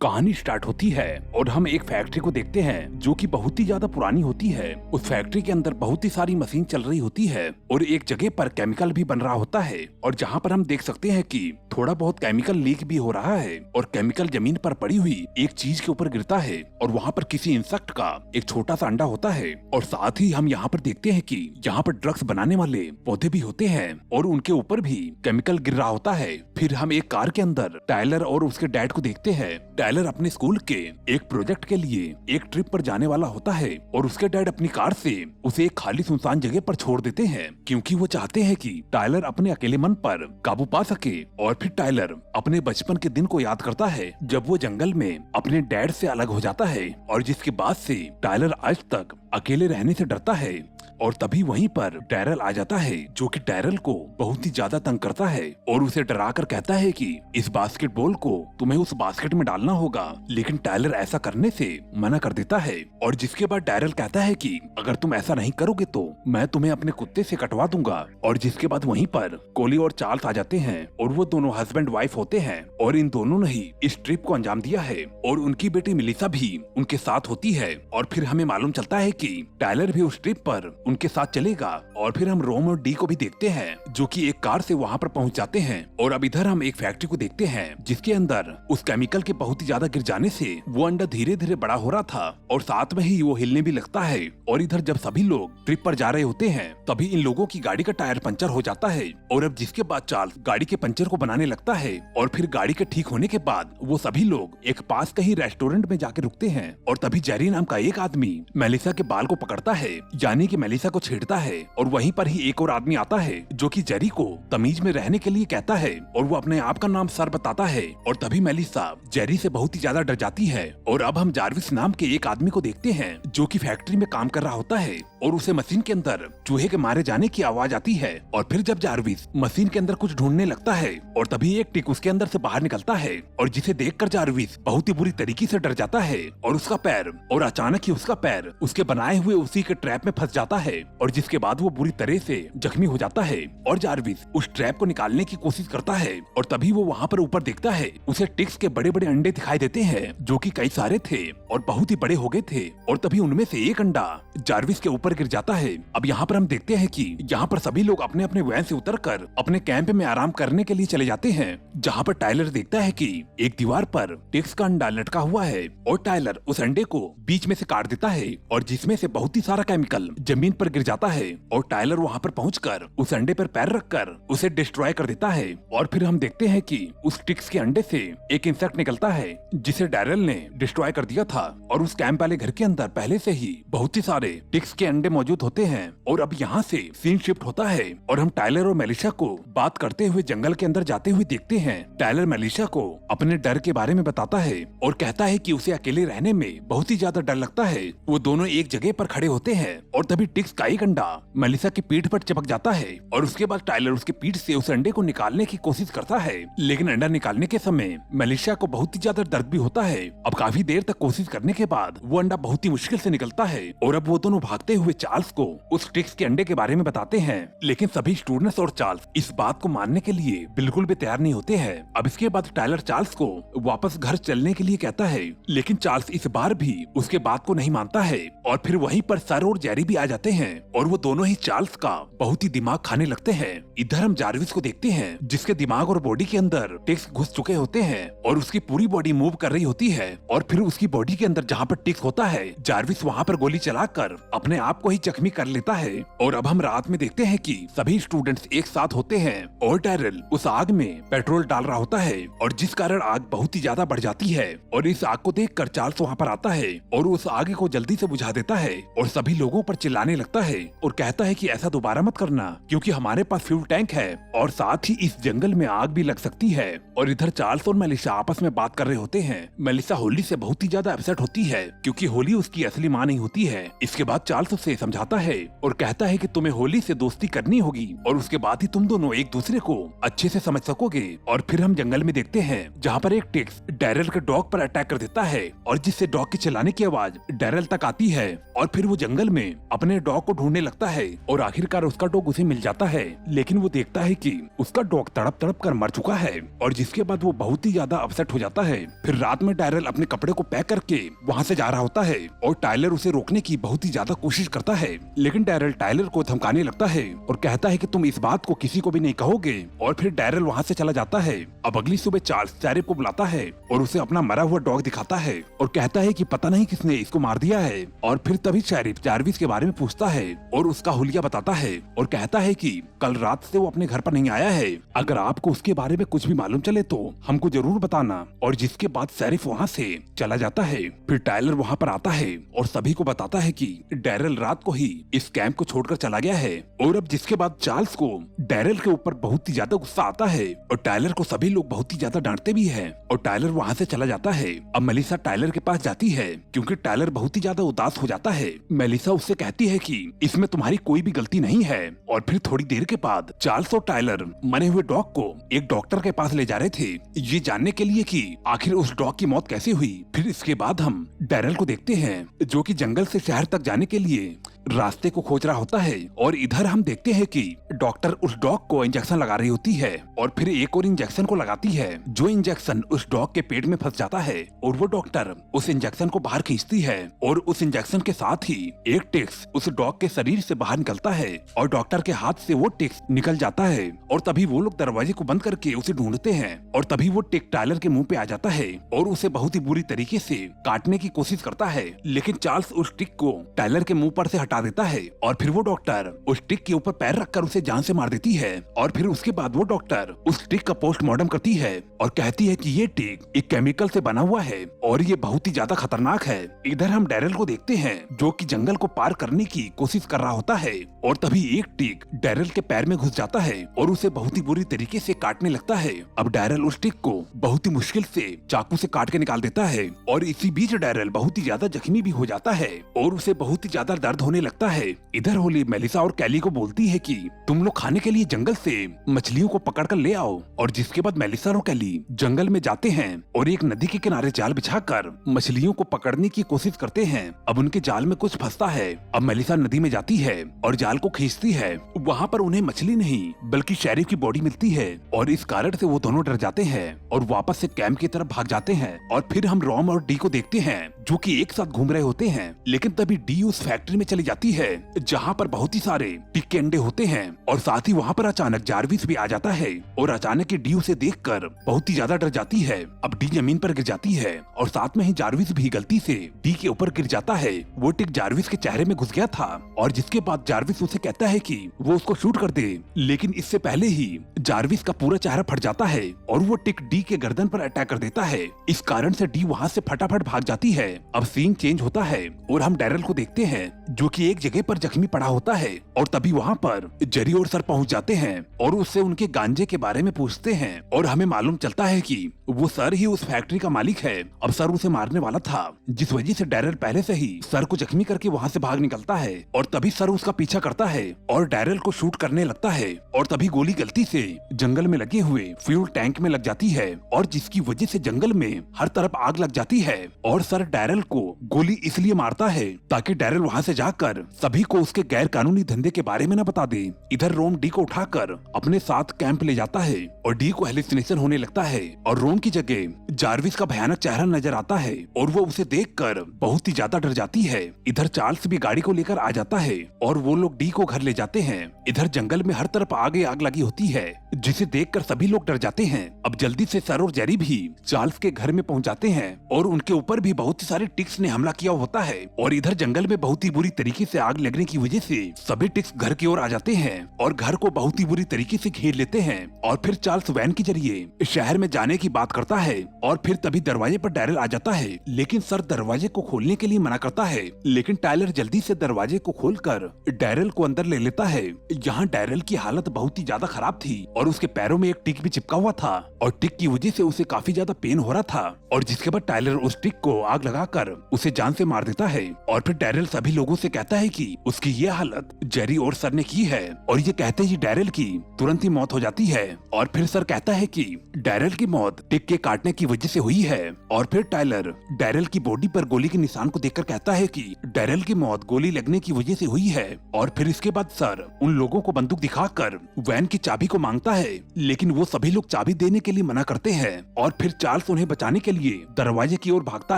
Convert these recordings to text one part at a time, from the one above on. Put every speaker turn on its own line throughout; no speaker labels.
कहानी स्टार्ट होती है और हम एक फैक्ट्री को देखते हैं जो कि बहुत ही ज्यादा पुरानी होती है। उस फैक्ट्री के अंदर बहुत ही सारी मशीन चल रही होती है और एक जगह पर केमिकल भी बन रहा होता है और जहाँ पर हम देख सकते हैं कि थोड़ा बहुत केमिकल लीक भी हो रहा है और केमिकल जमीन पर पड़ी हुई एक चीज के ऊपर गिरता है और वहाँ पर किसी इंसेक्ट का एक छोटा सा अंडा होता है। और साथ ही हम यहाँ पर देखते हैं कि यहाँ पर ड्रग्स बनाने वाले पौधे भी होते हैं और उनके ऊपर भी केमिकल गिर रहा होता है। फिर हम एक कार के अंदर टायलर और उसके डैड को देखते हैं। टायलर अपने स्कूल के एक प्रोजेक्ट के लिए एक ट्रिप पर जाने वाला होता है और उसके डैड अपनी कार से उसे एक खाली सुनसान जगह पर छोड़ देते हैं क्योंकि वो चाहते हैं कि टायलर अपने अकेले मन पर काबू पा सके। और फिर टायलर अपने बचपन के दिन को याद करता है जब वो जंगल में अपने डैड से अलग हो जाता है और जिसके बाद से टायलर आज तक अकेले रहने से डरता है। और तभी वहीं पर डैरल आ जाता है जो कि डैरल को बहुत ही ज्यादा तंग करता है और उसे डरा कर कहता है कि इस बास्केटबॉल को तुम्हें उस बास्केट में डालना होगा। लेकिन टायलर ऐसा करने से मना कर देता है और जिसके बाद डैरल कहता है कि अगर तुम ऐसा नहीं करोगे तो मैं तुम्हें अपने कुत्ते से कटवा दूंगा। और जिसके बाद वहीं पर कोली और चार्ल्स आ जाते हैं और वो दोनों हस्बैंड वाइफ होते हैं और इन दोनों ने ही इस ट्रिप को अंजाम दिया है और उनकी बेटी मिलिसा भी उनके साथ होती है। और फिर हमें मालूम चलता है कि टायलर भी उस ट्रिप पर उनके साथ चलेगा। और फिर हम रोम और डी को भी देखते हैं जो कि एक कार से वहां पर पहुंच जाते हैं। और अब इधर हम एक फैक्ट्री को देखते हैं जिसके अंदर उस केमिकल के बहुत ही ज्यादा गिर जाने से वो अंडा धीरे धीरे बड़ा हो रहा था और साथ में ही वो हिलने भी लगता है। और इधर जब सभी लोग ट्रिप पर जा रहे होते हैं तभी इन लोगों की गाड़ी का टायर पंचर हो जाता है। और अब जिसके बाद चार्ल्स गाड़ी के पंचर को बनाने लगता है और फिर गाड़ी के ठीक होने के बाद वो सभी लोग एक पास कहीं रेस्टोरेंट में जाके रुकते हैं। और तभी जेरी नाम का एक आदमी मेलिसा के बाल को पकड़ता है यानी कि मेलिसा को छेड़ता है। और वहीं पर ही एक और आदमी आता है जो कि जेरी को तमीज में रहने के लिए कहता है और वो अपने आप का नाम सर बताता है। और तभी मेलिसा जेरी से बहुत ही ज्यादा डर जाती है। और अब हम जारविस नाम के एक आदमी को देखते हैं जो कि फैक्ट्री में काम कर रहा होता है और उसे मशीन के अंदर चूहे के मारे जाने की आवाज आती है। और फिर जब जारविस मशीन के अंदर कुछ ढूंढने लगता है और तभी एक टिक उसके अंदर से बाहर निकलता है और जिसे देखकर जारविस बहुत ही बुरी तरीके से डर जाता है और उसका पैर और अचानक ही उसका पैर उसके बनाए हुए उसी के ट्रैप में फंस जाता है और जिसके बाद वो बुरी तरह से जख्मी हो जाता है। और जारविस उस ट्रैप को निकालने की कोशिश करता है और तभी वो वहाँ पर ऊपर देखता है उसे टिक्स के बड़े बड़े अंडे दिखाई देते हैं जो कि कई सारे थे और बहुत ही बड़े हो गए थे। और तभी उनमें से एक अंडा जारविस के ऊपर गिर जाता है। अब यहाँ पर हम देखते हैं कि यहाँ पर सभी लोग अपने अपने वैन से उतरकर अपने कैंप में आराम करने के लिए चले जाते हैं जहाँ पर टायलर देखता है कि एक दीवार पर टिक्स का अंडा लटका हुआ है और टायलर उस अंडे को बीच में से काट देता है और जिसमें से बहुत ही सारा केमिकल जमीन पर गिर जाता है। और टायलर वहाँ पर पहुंचकर उस अंडे पर पैर रखकर उसे डिस्ट्रॉय कर देता है। और फिर हम देखते हैं कि उस टिक्स के अंडे से एक इंसेक्ट निकलता है जिसे डैरल ने डिस्ट्रॉय कर दिया था और उस कैंप वाले घर के अंदर पहले से ही बहुत ही सारे टिक्स के अंडे मौजूद होते हैं। और अब यहाँ से सीन शिफ्ट होता है और हम टायलर और मेलिशा को बात करते हुए जंगल के अंदर जाते हुए देखते हैं। टायलर मेलिशा को अपने डर के बारे में बताता है और कहता है कि उसे अकेले रहने में बहुत ही ज्यादा डर लगता है। वो दोनों एक जगह पर खड़े होते हैं और तभी टिक्स का एक अंडा मेलिसा की पीठ पर चिपक जाता है और उसके बाद टायलर उसके पीठ से उस अंडे को निकालने की कोशिश करता है। लेकिन अंडा निकालने के समय मेलिशा को बहुत ही ज्यादा दर्द भी होता है। अब काफी देर तक कोशिश करने के बाद वो अंडा बहुत ही मुश्किल से निकलता है और अब वो दोनों भागते हुए चार्ल्स को उस टिक्स के अंडे के बारे में बताते हैं। लेकिन सभी स्टूडेंट्स और चार्ल्स इस बात को मानने के लिए बिल्कुल भी तैयार नहीं होते हैं। अब इसके बाद टायलर चार्ल्स को वापस घर चलने के लिए कहता है लेकिन चार्ल्स इस बार भी उसके बात को नहीं मानता है। और फिर वहीं पर सर और जेरी भी आ जाते हैं और वो दोनों ही चार्ल्स का बहुत ही दिमाग खाने लगते हैं। इधर हम जारविस को देखते हैं जिसके दिमाग और बॉडी के अंदर टिक्स घुस चुके होते हैं और उसकी पूरी बॉडी मूव कर रही होती है। और फिर उसकी बॉडी के अंदर जहाँ पर टिक्स होता है जारविस वहाँ पर गोली चलाकर अपने आप को ही जख्मी कर लेता है। और अब हम रात में देखते हैं कि सभी स्टूडेंट्स एक साथ होते हैं और डैरल उस आग में पेट्रोल डाल रहा होता है और जिस कारण आग बहुत ही ज्यादा बढ़ जाती है। और इस आग को देखकर चार्ल्स वहाँ पर आता है और उस आग को जल्दी से बुझा देता है और सभी लोगों पर चिल्लाने लगता है और कहता है कि ऐसा दोबारा मत करना क्योंकि हमारे पास फ्यूल टैंक है और साथ ही इस जंगल में आग भी लग सकती है। और इधर चार्ल्स और मेलिशा आपस में बात कर रहे होते हैं। मेलिशा होली से बहुत ही ज्यादा अपसेट होती है क्योंकि होली उसकी असली माँ नहीं होती है। इसके बाद चार्ल्स उसे समझाता है और कहता है कि तुम्हें होली से दोस्ती करनी होगी और उसके बाद ही तुम दोनों एक दूसरे को अच्छे से समझ सकोगे। और फिर हम जंगल में देखते हैं जहाँ पर एक टिक्स डैरल के डॉग पर अटैक कर देता है और जिससे डॉग के चिल्लाने की आवाज डैरल तक आती है। और फिर वो जंगल में अपने डॉग को ढूंढने लगता है और आखिरकार उसका डॉग उसे मिल जाता है। लेकिन वो देखता है कि उसका डॉग तड़प तड़प कर मर चुका है और जिसके बाद वो बहुत ही ज्यादा अपसेट हो जाता है। फिर रात में टायरल अपने कपड़े को पैक करके वहाँ से जा रहा होता है और टायलर उसे रोकने की बहुत ही ज्यादा कोशिश करता है। लेकिन टायरल टायलर को धमकाने लगता है और कहता है कि तुम इस बात को किसी को भी नहीं कहोगे और फिर टायरल वहाँ से चला जाता है। अब अगली सुबह चार्ल्स शेरिफ को बुलाता है और उसे अपना मरा हुआ डॉग दिखाता है और कहता है कि पता नहीं किसने इसको मार दिया है। और फिर तभी शेरिफ जार्विस के बारे में पूछता है और उसका हुलिया बताता है और कहता है कि कल रात से वो अपने घर पर नहीं आया है, अगर आपको उसके बारे में कुछ भी मालूम चले तो हमको जरूर बताना। और जिसके बाद शेरिफ वहाँ से चला जाता है। फिर टायलर वहाँ पर आता है और सभी को बताता है कि डैरल रात को ही इस कैंप को छोड़कर चला गया है। और अब जिसके बाद चार्ल्स को डैरल के ऊपर बहुत ही ज्यादा गुस्सा आता है और टायलर को सभी लोग बहुत ही ज्यादा डांटते भी हैं और टायलर वहाँ से चला जाता है। अब मेलिसा टायलर के पास जाती है क्योंकि टायलर बहुत ही ज्यादा उदास हो जाता है। मेलिसा उससे कहती है कि इसमें तुम्हारी कोई भी गलती नहीं है। और फिर थोड़ी देर के बाद चार्ल्स और टायलर मरे हुए डॉग को एक डॉक्टर के पास ले जा रहे थे, ये जानने के लिए कि आखिर उस डॉग की मौत कैसे हुई। फिर इसके बाद हम डैरल को देखते हैं जो कि जंगल से शहर तक जाने के लिए रास्ते को खोज रहा होता है। और इधर हम देखते हैं कि डॉक्टर उस डॉग को इंजेक्शन लगा रही होती है और फिर एक और इंजेक्शन को लगाती है जो इंजेक्शन उस डॉग के पेट में फंस जाता है और वो डॉक्टर उस इंजेक्शन को बाहर खींचती है और उस इंजेक्शन के साथ ही एक टिक्स उस डॉग के शरीर से बाहर निकलता है और डॉक्टर के हाथ से वो टिक्स निकल जाता है। और तभी वो लोग दरवाजे को बंद करके उसे ढूंढते हैं और तभी वो टिक टायलर के मुंह पे आ जाता है और उसे बहुत ही बुरी तरीके से काटने की कोशिश करता है। लेकिन चार्ल्स उस टिक को टायलर के मुंह पर से हटा देता है और फिर वो डॉक्टर उस टिक के ऊपर पैर रखकर उसे जान से मार देती है। और फिर उसके बाद वो डॉक्टर उस टिक का पोस्टमार्टम करती है और कहती है कि ये टिक एक केमिकल से बना हुआ है और ये बहुत ही ज्यादा खतरनाक है। इधर हम डैरल को देखते हैं जो कि जंगल को पार करने की कोशिश कर रहा होता है और तभी एक टिक डैरल के पैर में घुस जाता है और उसे बहुत ही बुरी तरीके से काटने लगता है। अब डैरल उस टिक को बहुत ही मुश्किल से चाकू से काट के निकाल देता है और इसी बीच डैरल बहुत ही ज्यादा जख्मी भी हो जाता है और उसे बहुत ही ज्यादा दर्द होने लगता है। इधर होली मेलिसा और कैली को बोलती है कि तुम लोग खाने के लिए जंगल से मछलियों को पकड़ कर ले आओ। और जिसके बाद मेलिसा और कैली जंगल में जाते हैं और एक नदी के किनारे जाल बिछाकर मछलियों को पकड़ने की कोशिश करते हैं। अब उनके जाल में कुछ फंसता है। अब मेलिसा नदी में जाती है और जाल को खींचती है। वहाँ पर उन्हें मछली नहीं बल्कि शेरिफ की बॉडी मिलती है और इस कारण से वो दोनों डर जाते हैं और वापस से कैंप की तरफ भाग जाते हैं। और फिर हम रॉम और डी को देखते हैं जो कि एक साथ घूम रहे होते हैं। लेकिन तभी डी उस फैक्ट्री में चली जाती है जहाँ पर बहुत ही सारे टिक के अंडे होते हैं और साथ ही वहाँ पर अचानक जार्विस भी आ जाता है और अचानक डी उसे देखकर बहुत ही ज्यादा डर जाती है। अब डी जमीन पर गिर जाती है और साथ में ही जार्विस भी गलती से डी के ऊपर गिर जाता है। वो टिक जार्विस के चेहरे में घुस गया था और जिसके बाद जार्विस उसे कहता है कि वो उसको शूट कर दे। लेकिन इससे पहले ही जार्विस का पूरा चेहरा फट जाता है और वो टिक डी के गर्दन पर अटैक कर देता है। इस कारण से डी वहाँ से फटाफट भाग जाती है। अब सीन चेंज होता है और हम डैरल को देखते हैं जो कि एक जगह पर जख्मी पड़ा होता है और तभी वहाँ पर जेरी और सर पहुँच जाते हैं और उससे उनके गांजे के बारे में पूछते हैं और हमें मालूम चलता है कि वो सर ही उस फैक्ट्री का मालिक है। अब सर उसे मारने वाला था जिस वजह से डैरल पहले से ही सर को जख्मी करके वहाँ से भाग निकलता है और तभी सर उसका पीछा करता है और डैरल को शूट करने लगता है और तभी गोली गलती से जंगल में लगे हुए फ्यूल टैंक में लग जाती है और जिसकी वजह से जंगल में हर तरफ आग लग जाती है। और सर डैरल को गोली इसलिए मारता है ताकि डैरल वहाँ से जाकर सभी को उसके गैर कानूनी धंधे के बारे में न बता दे। इधर रोम डी को उठाकर अपने साथ कैंप ले जाता है और डी को हेलुसिनेशन होने लगता है और रोम की जगह जार्विस का भयानक चेहरा नजर आता है और वो उसे देखकर बहुत ही ज्यादा डर जाती है। इधर चार्ल्स भी गाड़ी को लेकर आ जाता है और वो लोग डी को घर ले जाते हैं। इधर जंगल में हर तरफ आग लगी होती है जिसे देखकर सभी लोग डर जाते हैं। अब जल्दी से सर और जेरी भी चार्ल्स के घर में पहुंच जाते हैं और उनके ऊपर भी बहुत सारे टिक्स ने हमला किया होता है और इधर जंगल में बहुत ही बुरी तरीके से आग लगने की वजह से सभी टिक्स घर की ओर आ जाते हैं और घर को बहुत ही बुरी तरीके से घेर लेते हैं। और फिर चार्ल्स वैन के जरिए शहर में जाने की बात करता है और फिर तभी दरवाजे पर डैरल आ जाता है। लेकिन सर दरवाजे को खोलने के लिए मना करता है। लेकिन टायलर जल्दी से दरवाजे को खोलकर डैरल को अंदर ले लेता है। यहाँ डैरल की हालत बहुत ही ज्यादा खराब थी और उसके पैरों में एक टिक भी चिपका हुआ था और टिक की वजह से उसे काफी ज्यादा पेन हो रहा था। और जिसके बाद टायलर उस टिक को आग लगाकर उसे जान से मार देता है। और फिर डैरल सभी लोगों से कहता है कि उसकी ये हालत जेरी और सर ने की है और ये कहते ही डैरल की तुरंत ही मौत हो जाती है। और फिर सर कहता है कि डैरल की मौत टिक के काटने की वजह से हुई है। और फिर टायलर डैरल की बॉडी पर गोली के निशान को देखकर कहता है कि डैरल की मौत गोली लगने होने की वजह से हुई है। और फिर इसके बाद सर उन लोगों को बंदूक दिखाकर वैन की चाबी को मांगता है, लेकिन वो सभी लोग चाबी देने के लिए मना करते हैं। और फिर चार्ल्स उन्हें बचाने के लिए दरवाजे की ओर भागता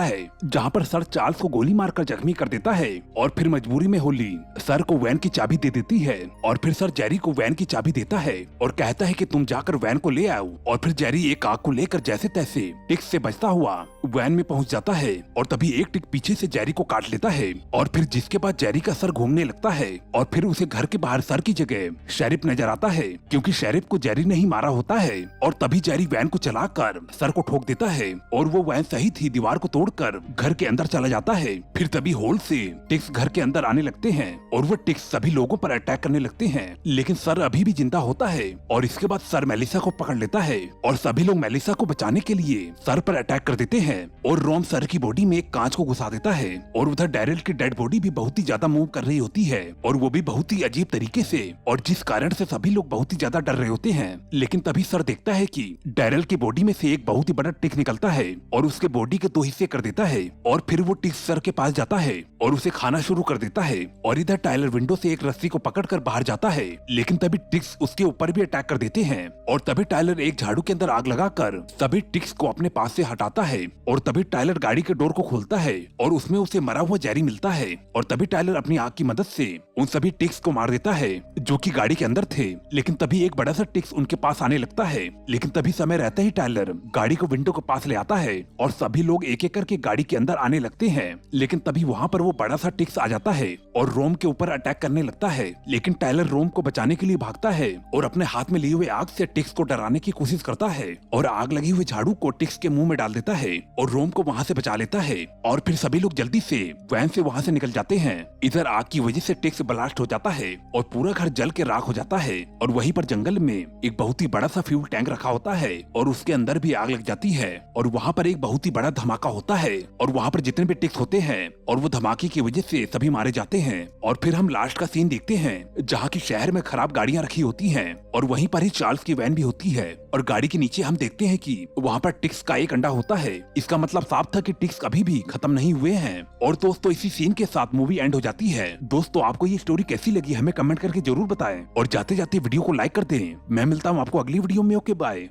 है, जहाँ पर सर चार्ल्स को गोली मारकर जख्मी कर देता है। और फिर मजबूरी में होली सर को वैन की चाबी दे देती है। और फिर सर जेरी को वैन की चाबी देता है और कहता है कि तुम जाकर वैन को ले आओ। और फिर जेरी एक आग को लेकर जैसे तैसे टिक्स से बचता हुआ वैन में पहुंच जाता है। और तभी एक टिक पीछे से जेरी को काट लेता है। और फिर जिसके बाद जेरी का सर घूमने लगता है। और फिर उसे घर के बाहर सर की जगह शेरिफ नजर आता है, क्योंकि शेरिफ को जेरी ने ही मारा होता है। और तभी जेरी वैन को चलाकर सर को ठोक देता है और वो वैन सहित ही दीवार को तोड़कर घर के अंदर चला जाता है। फिर तभी होल से टिक्स घर के अंदर आने लगते हैं और वो टिक्स सभी लोगों पर अटैक करने लगते हैं, लेकिन सर अभी भी जिंदा होता है। और इसके बाद सर मेलिसा को पकड़ लेता है और सभी लोग मेलिसा को बचाने के लिए सर पर अटैक कर देते हैं। और रोम सर की बॉडी में एक कांच को घुसा देता है और उधर डैरिल की डेड बॉडी भी बहुत ही ज्यादा मूव कर रही होती है, और वो भी बहुत ही अजीब तरीके से, और जिस कारण से सभी लोग बहुत ही ज्यादा डर रहे होते हैं। लेकिन तभी सर देखता है कि डैरिल की बॉडी में से एक बहुत ही बड़ा टिक निकलता है और उसके बॉडी के 2 हिस्से कर देता है। और फिर वो टिक सर के पास जाता है और उसे खाना शुरू कर देता है। और इधर टाइलर विंडो से एक रस्सी को पकड़कर बाहर जाता है, लेकिन तभी टिक्स उसके ऊपर भी अटैक कर देते हैं। और तभी टाइलर एक झाड़ू के अंदर आग लगाकर सभी टिक्स को अपने पास से हटाता है। और तभी टाइलर गाड़ी के डोर को खोलता है और उसमें उसे मरा हुआ जेरी मिलता है। और तभी टाइलर अपनी आग की मदद से उन सभी टिक्स को मार देता है जो कि गाड़ी के अंदर थे। लेकिन तभी एक बड़ा सा टिक्स उनके पास आने लगता है, लेकिन तभी समय रहते ही टाइलर गाड़ी को विंडो के पास ले आता है और सभी लोग एक एक करके गाड़ी के अंदर आने लगते हैं। लेकिन तभी वहाँ पर वो बड़ा सा टिक्स आ जाता है और रोम के ऊपर अटैक करने लगता है। लेकिन टाइलर रोम को बचाने के लिए भागता है और अपने हाथ में लिए हुए आग से टिक्स को डराने की कोशिश करता है और आग लगी हुई झाड़ू को टिक्स के मुंह में डाल देता है और रोम को वहाँ से बचा लेता है। और फिर सभी लोग जल्दी से वैन से वहाँ से निकल जाते हैं। इधर आग की वजह से टिक्स ब्लास्ट हो जाता है और पूरा घर जल के राख हो जाता है। और वहीं पर जंगल में एक बहुत ही बड़ा सा फ्यूल टैंक रखा होता है और उसके अंदर भी आग लग जाती है और वहाँ पर एक बहुत ही बड़ा धमाका होता है और वहाँ पर जितने भी टिक्स होते हैं और वो धमाके की वजह से सभी मारे जाते हैं। और फिर हम लास्ट का सीन देखते हैं जहाँ की शहर में खराब गाड़ियाँ रखी होती हैं और वहीं पर ही चार्ल्स की वैन भी होती है और गाड़ी के नीचे हम देखते हैं कि वहाँ पर टिक्स का एक अंडा होता है। इसका मतलब साफ था कि टिक्स कभी भी खत्म नहीं हुए हैं। और दोस्तों इसी सीन के साथ मूवी एंड हो जाती है। दोस्तों आपको ये स्टोरी कैसी लगी हमें कमेंट करके जरूर बताएं और जाते जाते वीडियो को लाइक कर दें। मैं मिलता हूँ आपको अगली वीडियो में। Okay bye.